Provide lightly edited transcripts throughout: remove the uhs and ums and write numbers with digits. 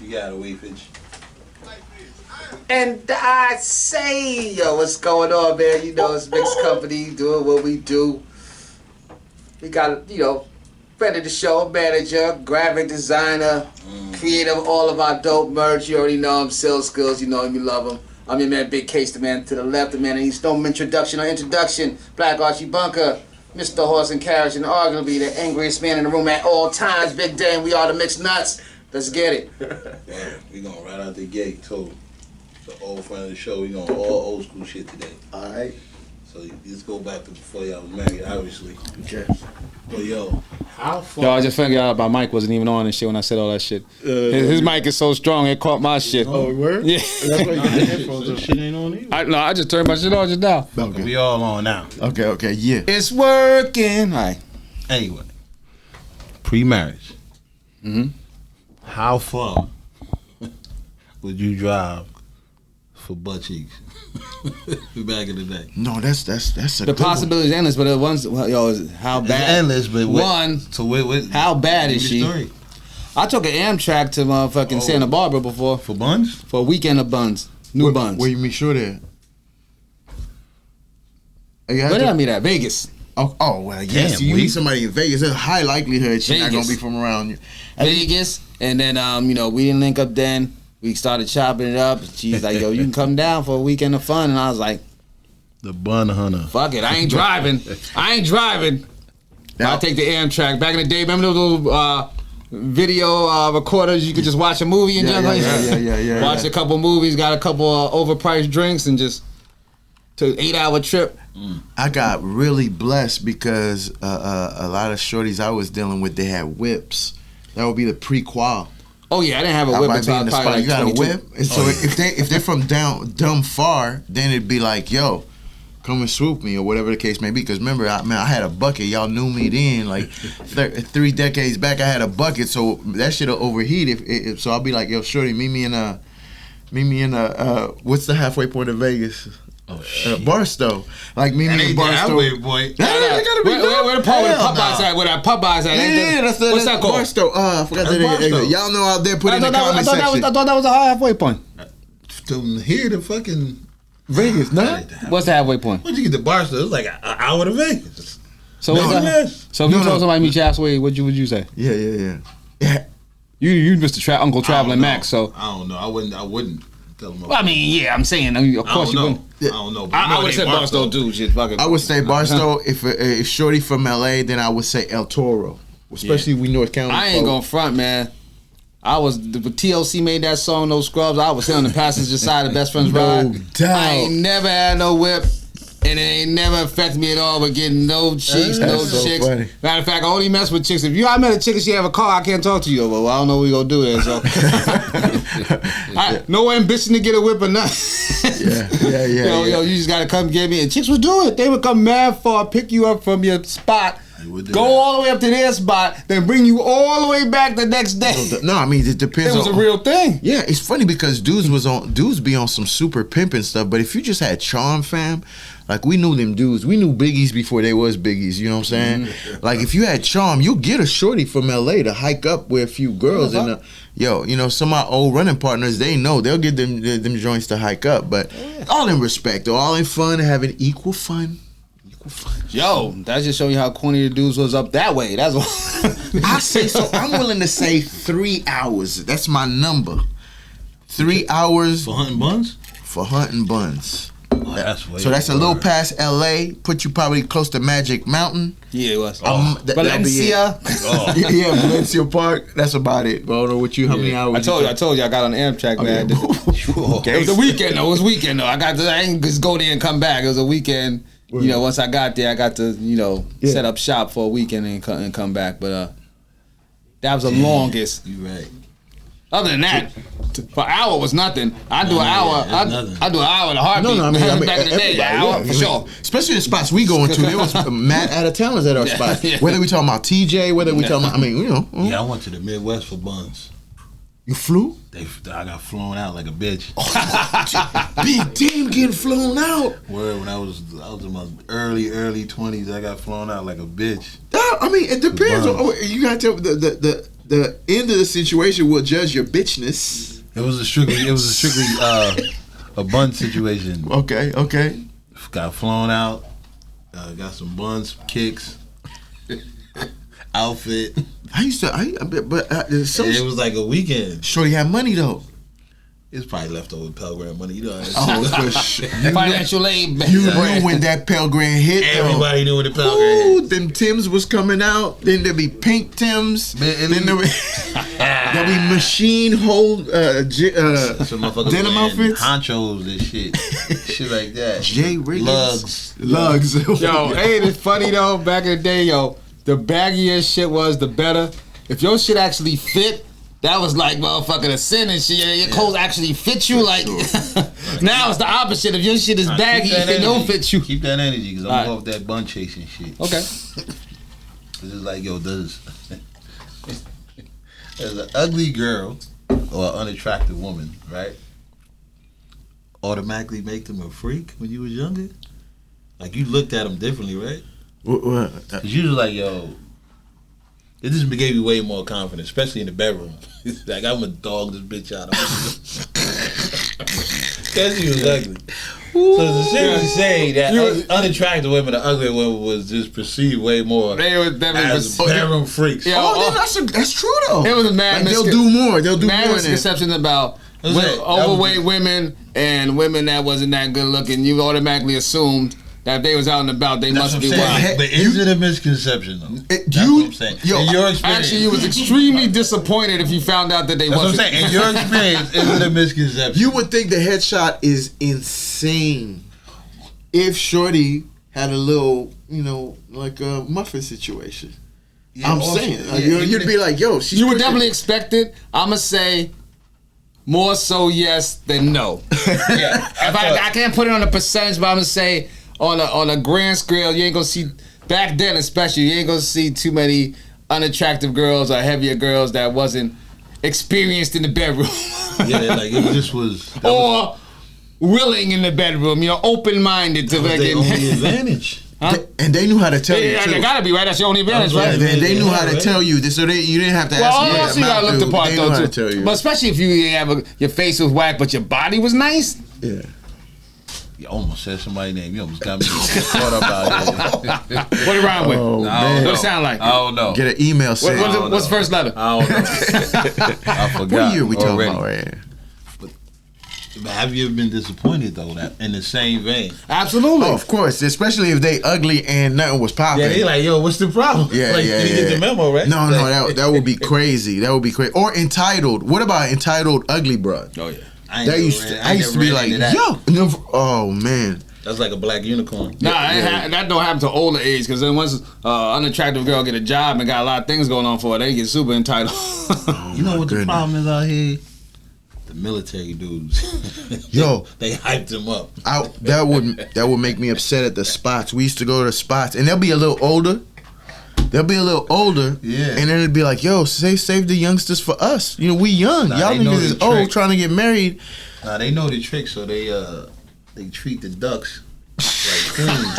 You gotta wait, Fitch. And I say, yo, what's going on, man? You know, it's MixxCompany doing what we do. We got, you know, friend of the show, manager, graphic designer, creator of all of our dope merch. You already know him, Celio Skillz. You know him, you love him. I'm your man, Big Case, the man to the left, the man that needs no introduction. Black Archie Bunker, Mr. Horse and Carriage, and arguably the angriest man in the room at all times. Big day, we are the MixxNutts. Let's get it. Yeah, we going right out the gate, too. The old friend of the show, we going all old school shit today. All right. So let's go back to before y'all was married, obviously. Okay. But yo, how far? Yo, I just figured out my mic wasn't even on and shit when I said all that shit. His mic is so strong, it caught my shit. Oh, word? Yeah. That's why you got the headphones on. Shit ain't on either. No, I just turned my shit on just now. Okay. We all on now. Okay, yeah. It's working. All right. Anyway, pre-marriage. How far would you drive for butt cheeks back in the day? No, that's a The good possibility is endless, but the ones, yo, is how bad? It's endless, but one. So what, How bad is she? Story. I took an Amtrak to motherfucking Santa Barbara before For buns? for a weekend of buns, new buns. Where you meet sure there? Where did I meet at? Vegas. Oh well, yes. Damn, You we- meet somebody in Vegas, there's a high likelihood she's not Vegas. gonna be from around you. Vegas, and then you know, we didn't link up then. We started chopping it up. She's like, yo, you can come down for a weekend of fun, and I was like, The bun hunter. fuck it, I ain't driving. Now- I'll take the Amtrak. Back in the day, remember those little video recorders? You could just watch a movie and Yeah. watch a couple movies, got a couple overpriced drinks, and just took an 8-hour trip. I got really blessed because a lot of shorties I was dealing with, they had whips. That would be the pre-qual. Oh yeah, I didn't have a I whip might until be I in was the probably spot. like You got a 22. whip, and so if they're from dumb far, then it'd be like, yo, come and swoop me or whatever the case may be. Because remember, I had a bucket. Y'all knew me then, like 3 decades back. I had a bucket, so that shit'll overheat. If so, I'll be like, yo, shorty, meet me in what's the halfway point of Vegas? Barstow. Like meet me in Barstow. boy. Where the part where the Popeyes at? Where that Popeyes at? Yeah, What's that's that called? Barstow. I forgot That's that. Barstow. Y'all know out there. Put in the comment I section. thought that was a halfway point. To hear the fucking Vegas, no? What's the halfway point? When'd you get to Barstow? It was like an hour to Vegas. So No, what's that? So if you told somebody meet you halfway, would you say? Yeah. You Mr. Uncle Traveling Max, so I don't know. I wouldn't tell them. well, I mean, yeah, I'm saying, of course you wouldn't. I don't know. But I would have said Barstow too. Shit, fuck it. I would say Barstow. If shorty from LA, then I would say El Toro. Especially we North County. I ain't gonna front, man. When TLC made that song, No Scrubs, I was sitting on the passenger side of Best Friends Ride. No doubt. I ain't never had no whip, and it ain't never affected me at all with getting no chicks, no That's so chicks. funny. Matter of fact, I only mess with chicks. I met a chick and she have a car, I can't talk to you. Well, I don't know what we gonna do there, so. No ambition to get a whip or nothing. Yeah. Yo, you just gotta come get me. And chicks would do it. They would come mad far, pick you up from your spot, go all the way up to their spot, then bring you all the way back the next day. No, I mean it depends. It was on, a real thing. Yeah, it's funny because dudes be on some super pimping stuff. But if you just had charm, fam, like we knew them dudes. We knew biggies before they was biggies. You know what I'm saying? Like if you had charm, you'll get a shorty from LA to hike up with a few girls. And some of my old running partners, they know they'll get them joints to hike up. But all in respect, all in fun, having equal fun. Yo, that just show you how corny the dudes was up that way. That's what I say so. I'm willing to say 3 hours. That's my number. 3 hours For hunting buns? for hunting buns. Oh, that's way So that's a little past LA. Put you probably close to Magic Mountain. Yeah, it was. That'll be it. Valencia. Yeah, Valencia Park. That's about it. But I don't know what how many hours. I told you I got on the Amtrak, man. Okay. It was a weekend though. It was a weekend though. I ain't just go there and come back. It was a weekend. You know, once I got there, I got to, set up shop for a weekend and come back. But that was the longest. You right. Other than that, for an hour was nothing. I do an hour. I do an hour in a heartbeat. No, I mean, back in the day, an hour for sure. Especially the spots we going to, there was mad out of towners at our spots. Yeah. Whether we talking about TJ, whether we talking about, Yeah, I went to the Midwest for buns. You flew? I got flown out like a bitch. Big damn getting flown out. Word, when I was in my early 20s, I got flown out like a bitch. I mean, it depends. You gotta tell the end of the situation will judge your bitchness. It was a strictly a bun situation. Okay. Got flown out. Got some buns, kicks, outfit. So It was like a weekend. Shorty had money though. It's probably leftover Pell Grant money. You know. Oh, for sure. Financial aid. You knew when that Pell Grant hit. Everybody knew when the Pell Ooh, Grant hit. them Tims was coming out. Then there'd be pink Tims. Then there'll be machine hold Some motherfuckers denim wearing outfits. honchos and shit like that. J. Lugs. Yo, ain't it funny though? Back in the day, yo, the baggier shit was the better. If your shit actually fit, that was like motherfucking a sin and shit. Your clothes actually fit you. Like now it's the opposite. If your shit is baggy, it don't fit you. Keep that energy, because I'm off that bun chasing shit. Okay. It's just like, yo, there's an ugly girl or unattractive woman, right? Automatically make them a freak when you was younger? Like, you looked at them differently, right? Because you was like, yo, it just gave you way more confidence, especially in the bedroom. Like, I'm gonna dog this bitch out. Because she was ugly. So it's essentially saying that unattractive women or ugly women was just perceived way more They were definitely as bedroom freaks. Yeah, that's true though. It was a mad they'll do more. They'll do mad more. misconception about overweight women and women that wasn't that good looking. You automatically assumed that if they was out and about, they must be wild. But is it a misconception though? That's what I'm saying. Yo, in your experience, Actually, you was extremely disappointed if you found out that they that's wasn't. what I'm saying. In your experience, is it a misconception? You would think the headshot is insane if Shorty had a little, like a muffin situation. Yeah, I'm also, saying, like, you'd be like, yo, she's You would pushing. definitely expect it. I'ma say more so yes than no. Yeah, I can't put it on a percentage, but I'm gonna say on a grand scale, you ain't gonna see back then, especially you ain't gonna see too many unattractive girls or heavier girls that wasn't experienced in the bedroom. Yeah, like it just was. Or willing in the bedroom, open-minded to That was their only advantage. Huh? And they knew how to tell you Yeah, too. they gotta be right. That's your only advantage, Yeah, right? They knew how to tell you this, so you didn't have to ask. Well, me also you gotta look the part They knew how though to tell too. you. But especially if you have your face was whack, but your body was nice. Yeah. You almost said somebody's name. You almost got me caught up out here. What it rhyme with? Oh, I man. don't What know. it sound like? I don't know. Get an email saying. What's the first letter? I don't know. I forgot. What year we talking already. about right here? But have you ever been disappointed though? That in the same vein. Absolutely. Oh, of course, especially if they ugly and nothing was popping. Yeah, they like, yo, what's the problem? Yeah, like, yeah, you yeah. get the memo, right? No, that would be crazy. That would be crazy. Or entitled. What about entitled ugly broad? Oh yeah. I That used I used to be like, yo, oh man. That's like a black unicorn. Nah, that don't happen to older age because then once unattractive girl get a job and got a lot of things going on for her, they get super entitled. You know what the goodness. problem is out here? The military dudes. Yo. they hyped them up. That would make me upset at the spots. We used to go to spots and they'll be a little older. Yeah. And then it'd be like, yo, save the youngsters for us. We young. Nah, Y'all they know niggas is the old trick. trying to get married. Nah, they know the trick, so they treat the ducks like queens.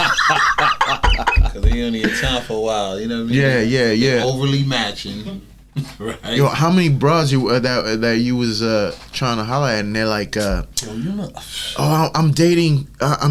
Cause they only in town for a while. You know what I mean? Yeah. They're overly matching. Right. Yo, how many bras you that you was trying to holler at, and they're like, Yo, you know. oh, I'm dating a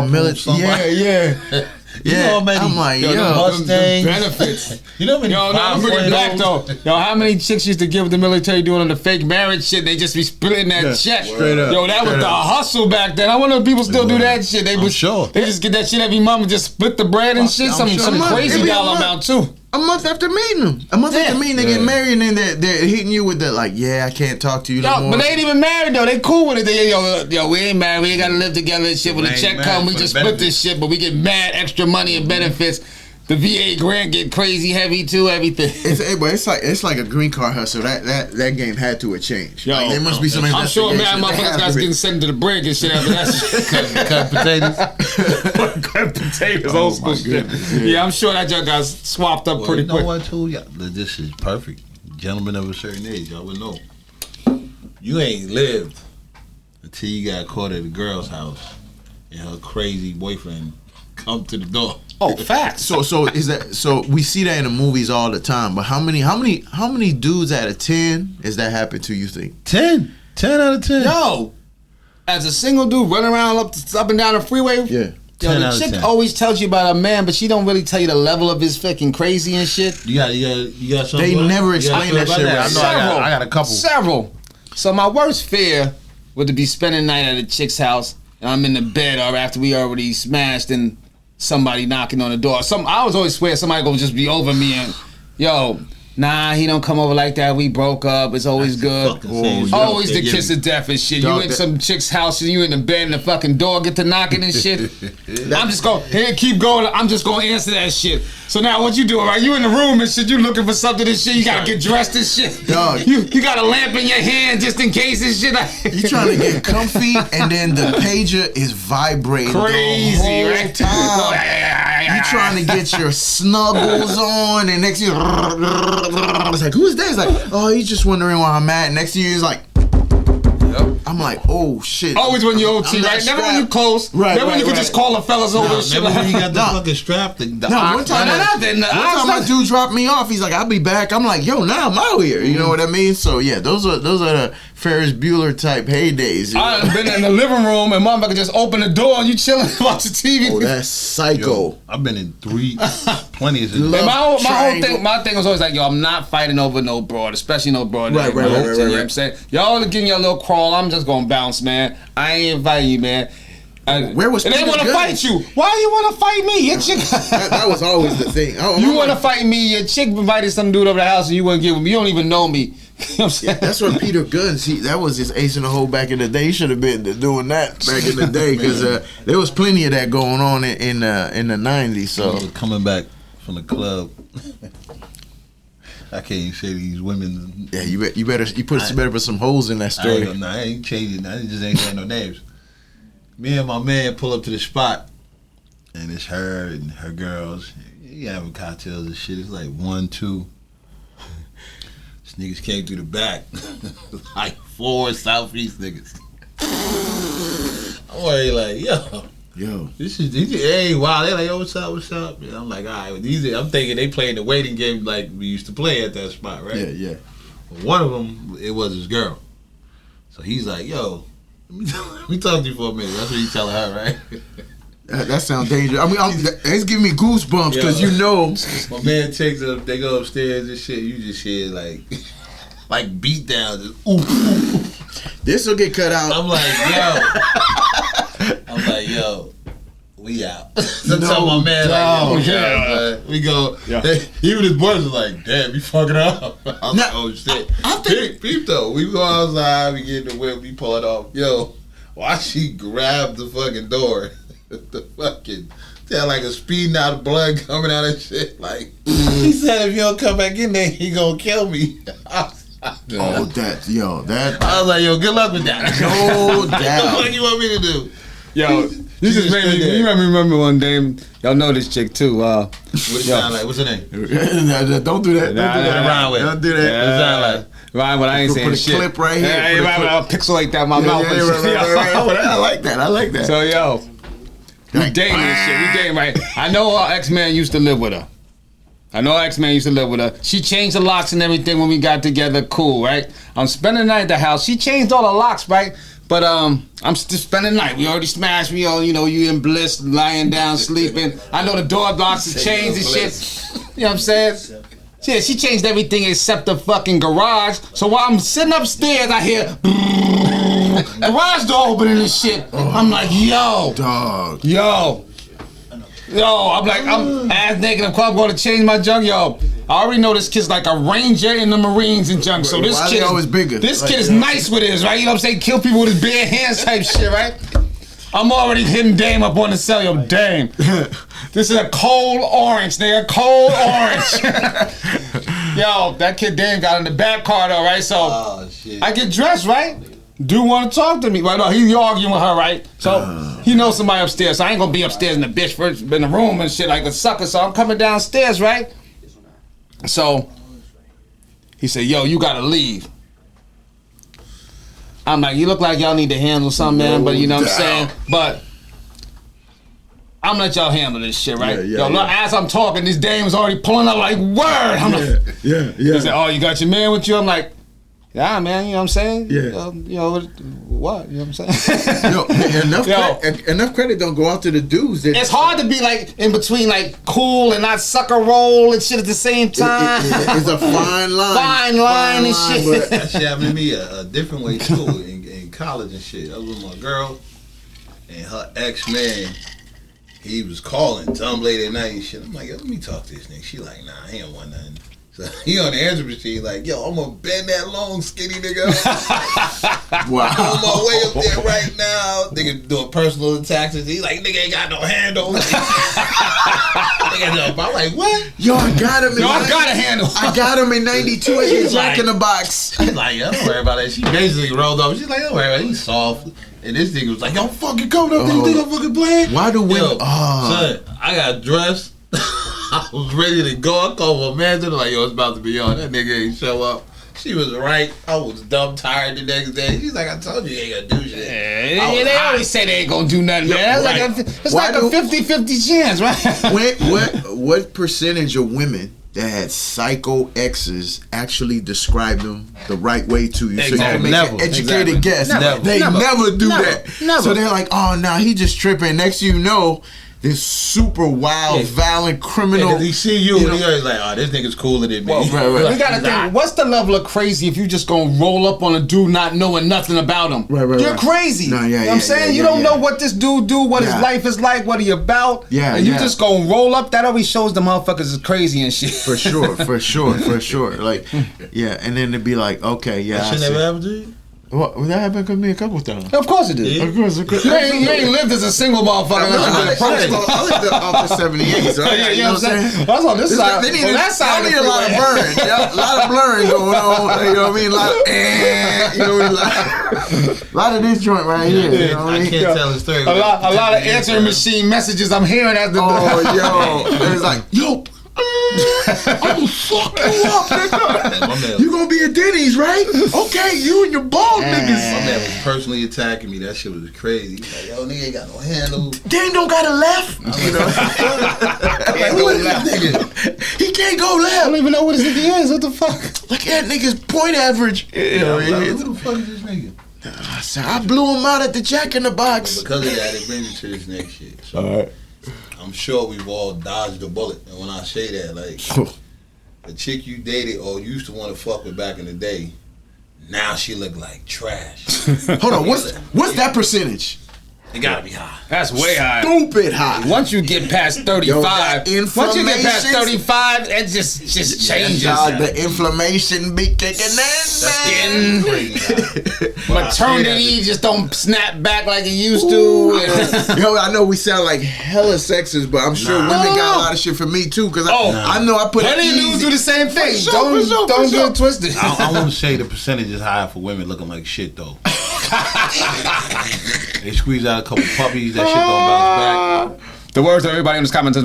military. Yeah. You know how many? I'm like, yo, yo, the Mustangs. benefits. You know how many? Yo, no, I'm bringing it back though. Yo, how many chicks used to give the military doing on the fake marriage shit? They just be splitting that check. straight up. Yo, that was the hustle back then. I wonder if people still do that shit. They was sure. They just get that shit every month and just split the bread and shit. I'm sure. Some crazy Every dollar month. amount too. A month after meeting them. After meeting, they get married, and then they're hitting you with the like, yeah, I can't talk to you no Yo, more. but they ain't even married though. They cool with it. They, yo, we ain't married. We ain't gotta live together and shit. When the We ain't check married come, we for just the split this shit. But we get mad extra money and benefits. The VA grant get crazy heavy too. Everything. It's like a green card hustle. That game had to have changed. Yo, Like, there must be some I'm sure investigation. mad They motherfuckers have guys to be. getting sent to the brig and shit after that shit. Cut potatoes. Cut potatoes, old school shit. Yeah, I'm sure that junk got swapped up Well, pretty you know quick. what, too? Yeah, this is perfect. Gentlemen of a certain age, y'all would know. You ain't lived until you got caught at a girl's house and her crazy boyfriend come to the door. Oh, facts. So is that so? We see that in the movies all the time. But how many dudes out of 10 is that happen to? You think 10 out of 10. Yo, as a single dude running around up and down the freeway. Yeah. Yo, 10 the out of chick 10. always tells you about a man, but she don't really tell you the level of his fucking crazy and shit. You got something? They about it? never You got explain that something shit about right. I know I got a couple. Several. So my worst fear would to be spending the night at a chick's house and I'm in the bed or after we already smashed and somebody knocking on the door. I was always swear somebody gonna just be over me and yo. Nah, he don't come over like that. We broke up. It's always good. Always the kiss of death and shit. You in some chick's house and you in the bed and the fucking door get to knocking and shit. I'm just gonna keep going. I'm just gonna answer that shit. So now what you doing, right? You in the room and shit. You looking for something and shit. You gotta get dressed and shit. Dog. You got a lamp in your hand just in case and shit. You trying to get comfy and then the pager is vibrating Crazy, the whole right? time. You trying to get your snuggles on and next you. It's like, who's that? It's like, oh, he's just wondering why I'm at. Next to you, he's like, I'm like, oh shit. Always when you OT, right? Never when you close. Never when you could just call the fellas over and shit. Never when you got the fucking strap. One time my dude dropped me off. He's like, I'll be back. I'm like, yo, now I'm out here. You know what I mean? So yeah, those are the Ferris Bueller type heydays. I've been in the living room and motherfucker just open the door and you chilling watching TV. Oh, that's psycho. Yo, I've been in plenty of my thing was always like, yo, I'm not fighting over no broad, especially no broad. Right. You know what I'm saying? Y'all giving you a little crawl, I'm just gonna bounce, man. I ain't inviting you, man. Where was and they Peter want to Guns? fight you. Why you want to fight me? Your chick. that was always the thing. You want to fight me? Your chick invited some dude over the house and you wouldn't give him. You don't even know me. You know what I'm saying? Yeah, that's what Peter Guns. That was his ace in the hole back in the day. He should have been doing that back in the day because there was plenty of that going on in the '90s. So coming back from the club. I can't even say these women. Yeah, you better put some holes in that story. I ain't changing. I just ain't saying no names. Me and my man pull up to the spot, and it's her and her girls. You having cocktails and shit. It's like 1, 2. These niggas came through the back, like 4 Southeast niggas. I'm already like, yo, this is hey, wow. They're like, yo, what's up? And I'm like, all right. I'm thinking they playing the waiting game like we used to play at that spot, right? Yeah. But one of them, it was his girl. So he's like, yo, let me talk to you for a minute. That's what he's telling her, right? That sounds dangerous. I mean, it's giving me goosebumps because you know. My man takes up, they go upstairs and shit. You just hear like beat down, just ooh. This will get cut out. I'm like, yo, we out. So tell my man, we go. Yeah. Even his boys was like, damn, you fucking up. I was like, oh shit. Peep though. We go outside, we get in the whip, we pull it off. Yo, why she grabbed the fucking door? The fucking like a speeding out of blood coming out of shit. Like he said, if you don't come back in there, he gonna kill me. that. I was like, yo, good luck with that. No doubt. What the fuck you want me to do? Yo, you just made me. You remember one day? Y'all know this chick too. What it sound like? What's her name? Don't do that. Don't do that. What it sound like? Ryan, but I ain't saying shit. Put a clip right here. Hey, I'll pixelate that in my mouth. Right. I like that. So yo, we dating this shit. We dating, right? I know our ex-man used to live with her. She changed the locks and everything when we got together. Cool, right? I'm spending the night at the house. She changed all the locks, right? But I'm still spending the night. We already smashed. We all, you in bliss, lying down, sleeping. I know the door locks are changed and shit. You know what I'm saying? Yeah, she changed everything except the fucking garage. So while I'm sitting upstairs, I hear garage door opening and shit. I'm like, yo, dog, yo. I'm like, I'm ass naked. I'm going to change my junk, yo. I already know this kid's like a ranger in the Marines and junk. So this kid always bigger. This kid is nice with his, right? You know what I'm saying? Kill people with his bare hands type shit, right? I'm already hitting Dame up on the cell, yo, Dame. This is a cold orange, nigga, cold orange. Yo, that kid Dame got in the back car though, right? So I get dressed, right? Dude want to talk to me, right? No, he arguing with her, right? So he knows somebody upstairs. So I ain't gonna be upstairs in the bitch first in the room and shit like a sucker. So I'm coming downstairs, right? So he said, yo, you gotta leave. I'm like, you look like y'all need to handle something, man, but you know what I'm saying? But I'm gonna let y'all handle this shit, right? Yeah, Look, as I'm talking, this dame's already pulling up like, word. I'm like, He said, oh, you got your man with you? I'm like, yeah, man, you know what I'm saying? Yeah. What? You know what I'm saying? Enough credit don't go out to the dudes. It's hard to be like in between like cool and not sucker roll and shit at the same time. It's a fine line. Fine line and shit. That shit happened to me a different way too in college and shit. I was with my girl and her ex-man. He was calling dumb late at night and shit. I'm like, yo, let me talk to this nigga. She like, nah, he don't want nothing. So he on the answer machine like, yo, I'm gonna bend that long skinny nigga. Wow. I'm on my way up there right now. Nigga doing personal attacks. He like, nigga ain't got no handle. I'm like, what? Yo, I got him. I got a handle. I got him in '92 at his Jack like- in the Box. She's like, yo, don't worry about that. She basically rolled over. She's like, don't worry about it. He's soft. And this nigga was like, yo, fucking coming up there. You think I'm fucking playing? Why do women? Yo, son, I got dressed. I was ready to go. I called my manager like, yo, it's about to be on. That nigga ain't show up. She was right. I was dumb tired the next day. She's like, I told you ain't gonna do shit. Yeah, they always say they ain't gonna do nothing, man. It's like a 50-50 chance, right? What percentage of women that had psycho exes actually describe them the right way to you? So you can make an educated guess. They never do that. Never. So they're like, oh, nah, he just tripping. Next thing you know, this super wild, violent criminal. He see you and he always like, oh, this nigga's cooler than me. Well, right. We gotta think, what's the level of crazy if you just gonna roll up on a dude not knowing nothing about him? Right. You're crazy. No, you know what I'm saying? You don't know what this dude do, what his Yeah. life is like, what he about. Yeah, and you yeah. just gonna roll up. That always shows the motherfuckers is crazy and shit. For sure. Like, yeah, and then it'd be like, okay, yeah. That shit never happened to you? Well, that happened to me a couple times. Of course it did. Yeah. Of course. You ain't lived as a single motherfucker. I lived off the 78, so Yeah, you know what I'm saying? That's on this side. They need, On that side they of need the a lot of freeway. burn. Yeah, a lot of blurring going on. You know what I mean? A lot of this joint right here. You know what I I mean? can't tell the story. A lot of answering machine messages I'm hearing as the Oh, yo. It's like, yo. I'm gonna fuck you up, nigga. You gonna be at Denny's, right? Okay, you and your bald My niggas. man was personally attacking me. That shit was crazy. He's like, yo, nigga ain't got no handle. Dane don't got a left. You know? Who is that nigga? He can't go I left. don't even know what his nigga is. What the fuck? Look at that nigga's point average. You know, Who the fuck is this nigga? I said, I blew him out at the Jack in the Box. Because of that, it brings me to this next shit. So, Alright. I'm sure we've all dodged a bullet. And when I say that, like, the chick you dated or used to want to fuck with back in the day, now she look like trash. Hold on, what's that percentage? It gotta be high. That's way high. Stupid high. Once you get past 35, Yo, that once you get past inflammation- 35, it just changes. Dog, the inflammation be kicking in, man. Maternity just don't snap back like it used to. Yo, I know we sound like hella sexist, but I'm sure women got a lot of shit for me too. Cause I know I put it Plenty of dudes do the same thing. For sure, Don't get it twisted. I want to say the percentage is high for women looking like shit, though. They squeeze out a couple puppies, that shit don't bounce back. The words of everybody in this comment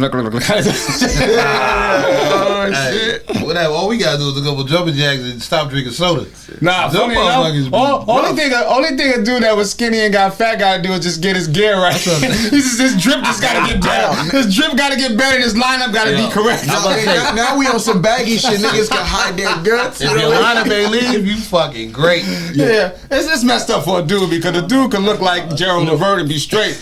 Hey, whatever. All we gotta do is a couple jumping jacks and stop drinking soda. Nah, Them funny motherfuckers enough, be only thing a dude that was skinny and got fat gotta do is just get his gear right. His drip just gotta get better. His drip gotta get better and his lineup gotta be correct. Now we on some baggy shit. Niggas can hide their guts. If your lineup ain't leave, you fucking great. Yeah, it's messed up for a dude because the dude can look like Gerald Levert and be straight.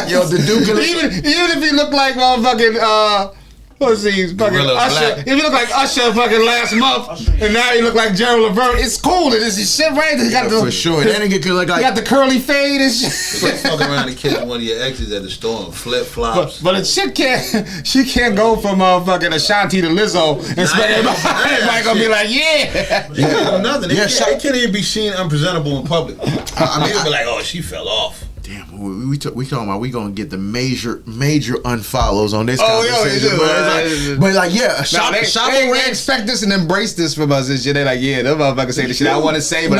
Yo, the dude can even if he look like motherfucking let's see, fucking Gorilla Usher. Black. If you look like Usher fucking last month, and now you look like Gerald Levert, it's cool. It's his shit right. He got the, for sure. That nigga could look he like got the curly fade and shit. Just fuck around and catch one of your exes at the store and flip flops. But a chick can't go from motherfucking Ashanti to Lizzo and spend everybody gonna be like, yeah. They can't do nothing. Yeah, They can't even be seen unpresentable in public. I mean, they'll be like, oh, she fell off. damn. We talking about we gonna get the major unfollows on this Oh, yo, conversation. yeah, but like yeah, They expect this and embrace this from us and shit. They like, yeah, them motherfuckers say the shit I want to say, but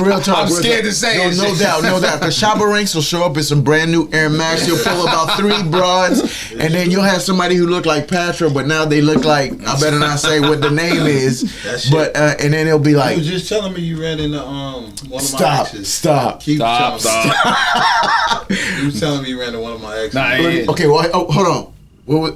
real talk. I'm scared to say it. No doubt. Because Shabba Ranks will show up in some brand new Air Max. He'll pull about 3 broads, and then you'll have somebody who look like Patra, but now they look like, I better not say what the name is. But and then it'll be like, You was just telling me you ran into one of my exes. Stop. Keep Stop. You was telling me you ran to one of my exes. Nah, yeah. Okay, well, hold on. What was?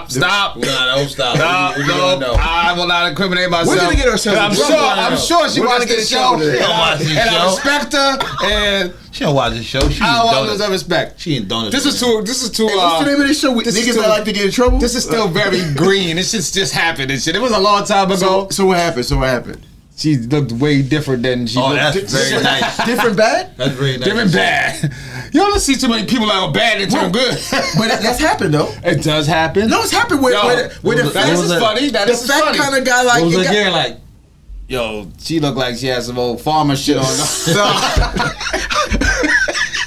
Stop. Nah, don't stop. No, No. I will not incriminate myself. We're gonna get ourselves in trouble. I'm sure she We're watched gonna this get in show, trouble today. and Don't watch this I show. respect her, and She don't watch the show. She I eat want donuts. lose her respect. She ain't donuts. This is too. Hey, what's the name of this show? this is Niggas too- that like to get in trouble. This is still very green. This shit's just happened and shit. It was a long time ago. So what happened? She looked way different than she Oh, looked. that's very nice. Different bad? That's very nice. Different bad. You don't see too many people that are bad and turn good. But that's happened though. It does happen. No, it's happened with Yo, the that fat, is funny. That the is fat funny. kind of guy like. What was it her got- hair like? Yo, she looked like she had some old farmer shit on.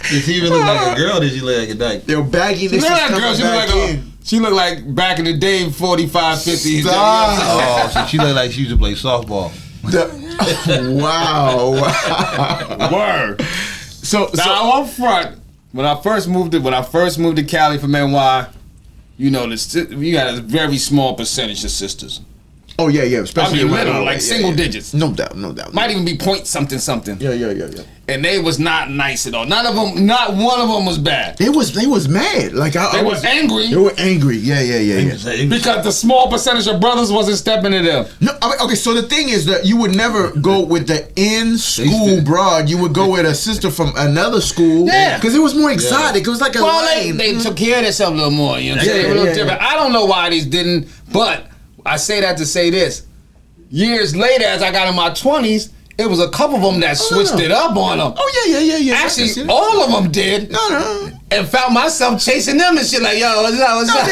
Did she even look like a girl? Or did she look like a dyke? They're baggy. She looked like a girl. She looked like back in the day, 45, 50. Oh, so she looked like she used to play softball. Wow. Word. So Now I'm front. When I first moved to Cali from NY, you know, you got a very small percentage of sisters. oh yeah, especially I mean, right little, away. like single digits. No doubt. Might even be point something. Yeah. And they was not nice at all. Not one of them was bad. They was mad. Like I They was were angry. They were angry. Yeah. Because the small percentage of brothers wasn't stepping to them. No, I mean, okay. So the thing is that you would never go with the in-school broad. You would go with a sister from another school. Yeah. Because it was more exotic. It was like a Well, lane. they took care of themselves a little more. You know what I'm saying? They were a little different. I don't know why these didn't, but I say that to say this. Years later, as I got in my 20s, it was a couple of them that switched it up on them. Oh yeah. Actually, all of them did. No. And found myself chasing them and shit like, yo, what's up? No,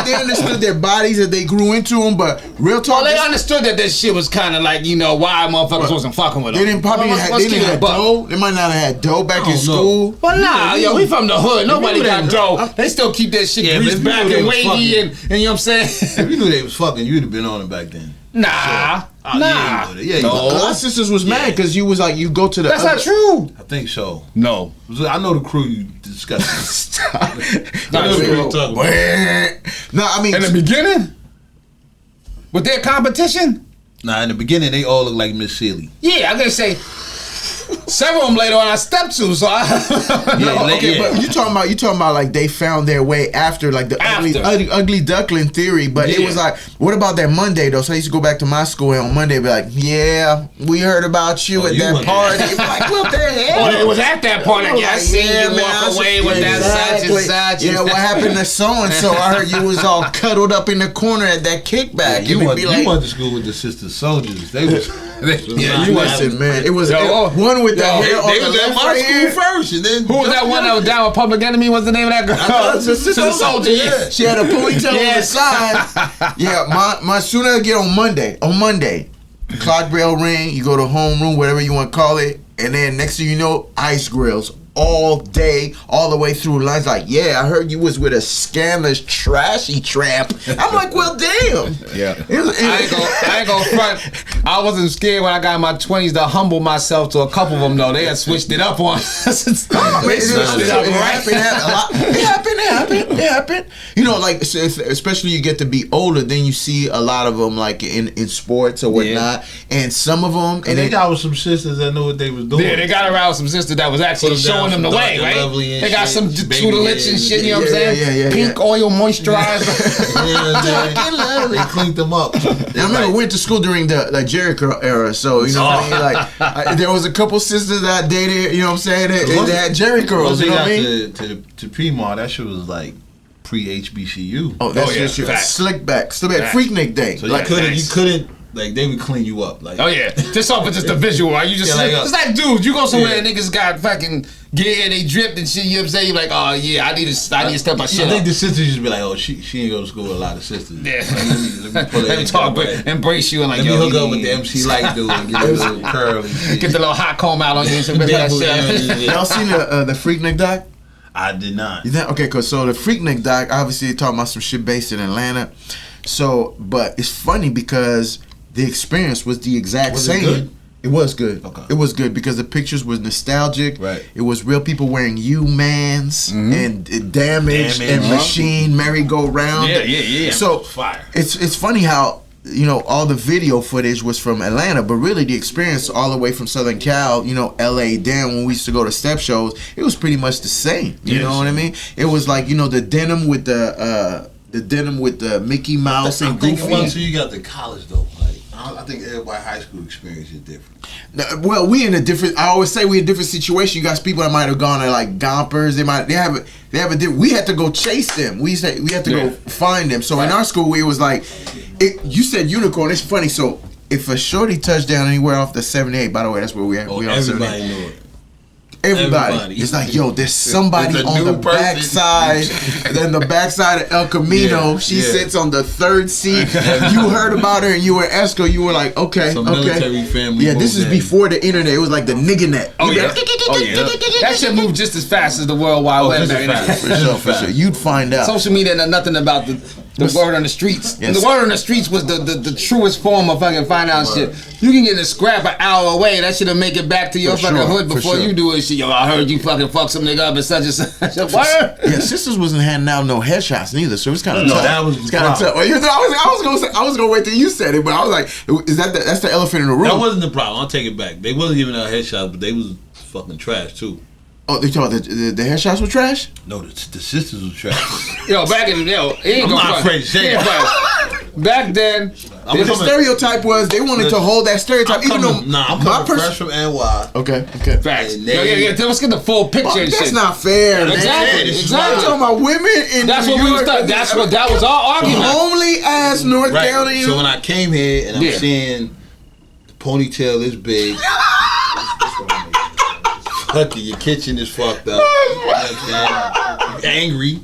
they understood their bodies that they grew into them, but real talk. Well, they understood that this shit was kind of like, you know, why motherfuckers wasn't fucking with them. They didn't probably Well, have, let's they keep didn't it a have buck. dough. They might not have had dough back in don't know. school. Well, nah, yo, we from the hood. Nobody knew got that. dough. They still keep that shit Yeah, but greased if you back knew they and was wavy fucking- and you know what I'm saying? If you knew they was fucking, you'd have been on it back then. Nah. Oh, yeah, you would've. Yeah, you No. A lot of sisters was mad because you was like, you go to the. That's other- not true. I think so. No. I know the crew you discussed. I Not know the crew true. you talking about. No, I mean, In the beginning? With their competition? Nah, in the beginning, they all look like Miss Sealy. Yeah, I'm gonna say several of them later on I stepped to, so I okay, but you talking about like they found their way after like the ugly duckling theory, but it Yeah. was like, what about that Monday though? So I used to go back to my school and on Monday be like, yeah, we heard about you Oh, at you that went party. there. Like, what the hell? Well, it was at that point, like, yeah, I Like, seen yeah, you man, walk I away said- with that such and such. Yeah, what happened to so and so? I heard you was all cuddled up in the corner at that kickback. You It would went, be you like, went to school with the sister soldiers. They was. yeah, you listen, man. It was Yo, one with the yo, hair on They the was at left my right school here. first, and then Who was that one that was down with Public Enemy? What's the name of that girl? Sister Soldier, yeah. She had a ponytail on the Yes. side. Yeah, my sooner I get on Monday, clock bell ring, you go to homeroom, whatever you want to call it, and then next thing you know, ice grills all day, all the way through lunch. Like, yeah, I heard you was with a scandalous, trashy tramp. I'm like, well, damn. Yeah. I ain't gonna front. I wasn't scared when I got in my 20s to humble myself to a couple of them though. They had switched it up on us. They switched it up, right? It happened. You know, like, especially you get to be older, then you see a lot of them like in sports or whatnot, and some of them, And they got with some sisters that knew what they was doing. Yeah, they got around some sister that was actually Put 'em down showing them the some way, Dr. right? Lovely and They got shit, some baby tutelage and hairs. shit, you know what I'm saying? Yeah. Pink oil moisturizer. Yeah, they cleaned them up. I remember I went to school during the Jericho era, so you know what I mean. Like, there was a couple sisters that I dated. You know what I'm saying? They had Jericho. Once You they know what got I mean? to P-Mall, that shit was like pre-HBCU. Oh, that's Oh, yeah. just your Facts. slick back, Facts. Freaknik day. So Like, you thanks. couldn't, like, they would clean you up. Like, Oh yeah, just off of just the visual, right? You just Yeah, like, it's like, dude, you go somewhere yeah. and niggas got fucking gear, they dripped and shit. You know what I'm saying? You're like, oh yeah, I need to step my shit I think up. the sisters used to be like, oh, she ain't go to school with a lot of sisters. Yeah. Like, let me pull it Let me in talk, that but way. embrace you and like, Let me yo, hook you up with need- the MC Light dude and get a little curl and shit. Get the little hot comb out on you and shit. Rip that shit out. Y'all seen the Freaknik doc? I did not. You think? Okay, cause so the Freaknik doc, obviously talking about some shit based in Atlanta. So, but it's funny because the experience was the exact Was it same. good? It was good. Okay. It was good because the pictures was nostalgic. Right. It was real people wearing U-Mans and damaged and Damaged. machine merry-go-round. Yeah. So Fire. it's funny how you know, all the video footage was from Atlanta, but really the experience all the way from Southern Cal, you know, LA, then when we used to go to step shows, it was pretty much the same. You know what I mean? It was like, you know, the denim with the Mickey Mouse and Goofy. Until you got to college though, like I think everybody's high school experience is different. Well, we in a different. I always say we in a different situation. You got people that might have gone to like Gompers. They have a different. We had to go chase them. We had to go find them. So in our school, it was like, you said unicorn. It's funny. So if a shorty touchdown anywhere off the 78, by the way, that's where we at. Oh, we on everybody 78. knew it. Everybody. It's like, yo, there's somebody on the backside. Then the backside of El Camino. She sits on the third seat. You heard about her and you were Esco. You were like, okay, Some okay. military family. Yeah, this is before the internet. It was like the nigga net. Oh yeah. That shit moved just as fast as the World Wide Web. For sure. You'd find out. Social media know nothing about the word on the streets. Yes. The word on the streets was the truest form of fucking find out shit. You can get a scrap an hour away. That shit'll make it back to your fucking hood before you do it. Shit, yo, I heard you fucking fuck some nigga up and such and such. What? Yeah, sisters wasn't handing out no headshots neither, so it's kind of tough. That was it's kind of tough. Well, I was gonna wait till you said it, but I was like, is that's the elephant in the room? That wasn't the problem. I'll take it back. They wasn't giving out headshots, but they was fucking trash too. Oh, they talking about the headshots were trash? No, the sisters was trash. Yo, back in I'm not afraid to say that. Back then, The stereotype was they wanted to hold that stereotype, I'm coming fresh from NY. Okay. facts. Yeah. Let's get the full picture and That's shit. not fair, man. Exactly. I'm talking about women in That's New what we was. York. That was our argument. Homely ass North Right. County. So when I came here and I'm seeing the ponytail is big. Lucky your kitchen is fucked up. You know what I'm saying? Angry,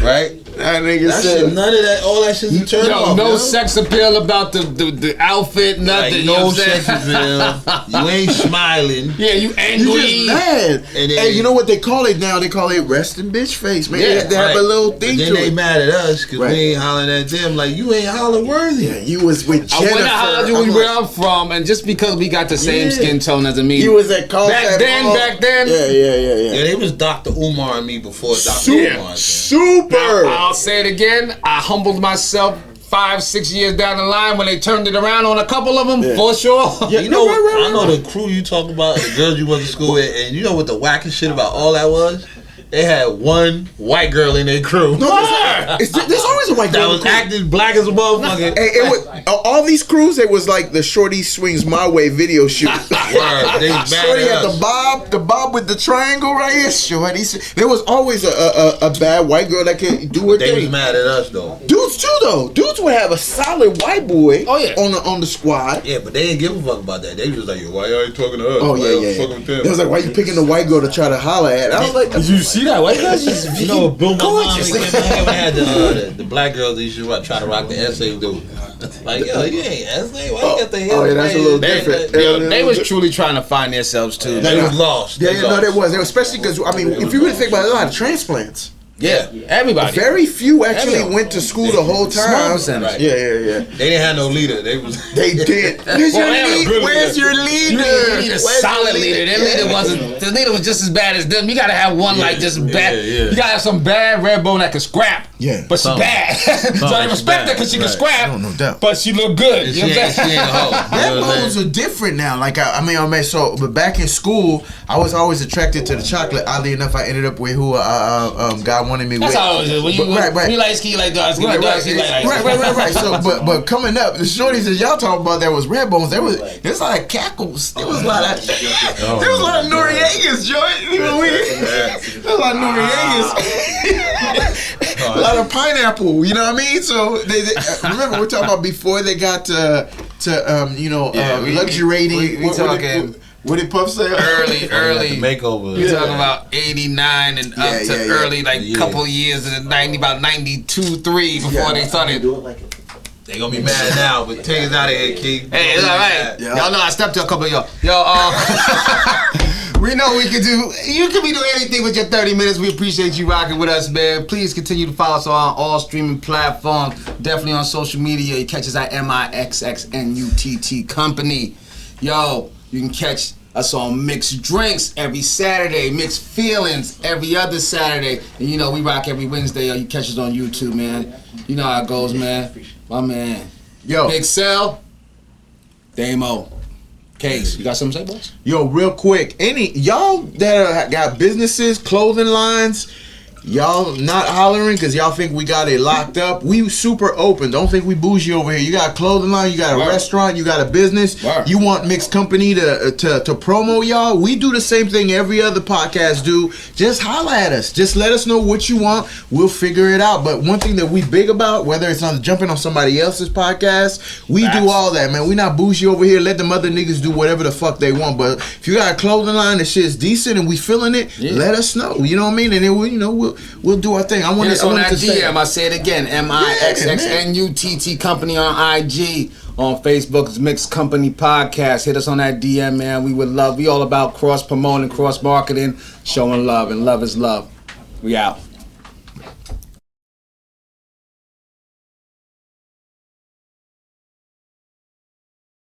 right? That nigga That said shit, none of that, all that shit's a turn off. No sex appeal about the outfit, nothing. Like, you know no what I'm saying? sex appeal. You ain't smiling. Yeah, you angry. you just mad. And then- Hey, you know what they call it now? They call it resting bitch face, man. Yeah, they have a little thing Then to they it. mad at us because Right. we ain't hollering at them. Like, you ain't holler worthy. Yeah, you was with I Jennifer. went to holler you where I'm from, and just because we got the same skin tone doesn't mean You was at back then. Yeah, they was Dr. Umar and me before Dr. Umar. Super. I'll say it again. I humbled myself 5-6 years down the line when they turned it around on a couple of them, for sure. Yeah, you know, I know the crew you talk about, the girls you went to school with, and you know what the wackest shit about all that was? They had one white girl in their crew. No, there's always a white that girl. was acting black as a motherfucker. Hey, it was, all these crews, it was like the Shorty Swings My Way video shoot. Word, they mad Shorty at had us. the bob with the triangle right here. Shorty, there was always a bad white girl that could do her They was thing. mad at us though. Dudes too though. Dudes would have a solid white boy. Oh, yeah. on the squad. Yeah, but they didn't give a fuck about that. They was just like, yo, why y'all ain't talking to us? Oh Why yeah, y'all yeah. fucking with them? It was like, why you picking the white girl to try to holler at? I was like, Did you see that white girl? You know, Bill gorgeous. When had the black girls that used to try to rock the essay dude. Like, yo, you ain't essay. Why you got the hair? Oh, yeah, that's a little different. They was truly trying to find themselves too. They was lost. Yeah, They no, lost. they was. They were, especially because I mean, if you really think about it, a lot of transplants. Yeah, everybody. Very few actually Everyone. went to school the whole Small time. percentage. Right. Yeah. They didn't have no leader. They was. They did. Where's Well, your they had a leader? good Where's leader. your leader? You need a Where's solid your leader. Their leader wasn't. The leader was just as bad as them. You gotta have one like just bad. yeah. You gotta have some bad red bone that can scrap. Yeah. but she Something. bad. So I She's respect her bad. because she can Right. scrap. No doubt. But she look good. You know what I'm She ain't saying? a hoe. Red You know what I'm bones saying? are different now. Like I mean, so but back in school, I was always attracted to the chocolate. Oddly enough, I ended up with who God wanted me That's with. how it is. When you Right. you like ski like dark skin, Right. dark skin like Right. So, but coming up, the shorties that y'all talking about that was red bones. There's a lot of cackles. There was a lot of Noriegas, Joy. You know what I mean? There was a lot of Noriegas. A lot of pineapple. You know what I mean? So they remember we're talking about before they got to luxuriating. we talking. What did Puff say? Early. Makeover. You're talking about 89 and up to early, like couple years in the 90, about 92, 3 before they started. They gonna be mad now, but take us out of here, King. Hey, it's all right. Yeah. Y'all know I stepped to a couple of y'all. We know we can do. You can be doing anything with your 30 minutes. We appreciate you rocking with us, man. Please continue to follow us on all streaming platforms. Definitely on social media. You catch us at MixxNutt Company. Yo, you can catch us on Mixed Drinks every Saturday, Mixed Feelings every other Saturday. And you know, we rock every Wednesday. Yo, you catch us on YouTube, man. You know how it goes, man. My man, Yo. Big Cell, Damo, Case. You got something to say, boys? Yo, real quick, any y'all that got businesses, clothing lines, y'all not hollering because y'all think we got it locked up. We super open. Don't think we bougie over here. You got a clothing line, you got a restaurant, you got a business. You want MixxCompany to promo y'all. We do the same thing every other podcast do. Just holla at us. Just let us know what you want. We'll figure it out. But one thing that we big about, whether it's on jumping on somebody else's podcast, we do all that, man. We not bougie over here. Let them other niggas do whatever the fuck they want. But if you got a clothing line that shit's decent and we feeling it, let us know. You know what I mean? And then we'll do our thing. I want on that to say DM. I say it again. MixxNutt Company on IG. On Facebook, it's MixxCompany Podcast. Hit us on that DM, man. We all about cross promoting, cross marketing, showing love, and love is love. We out.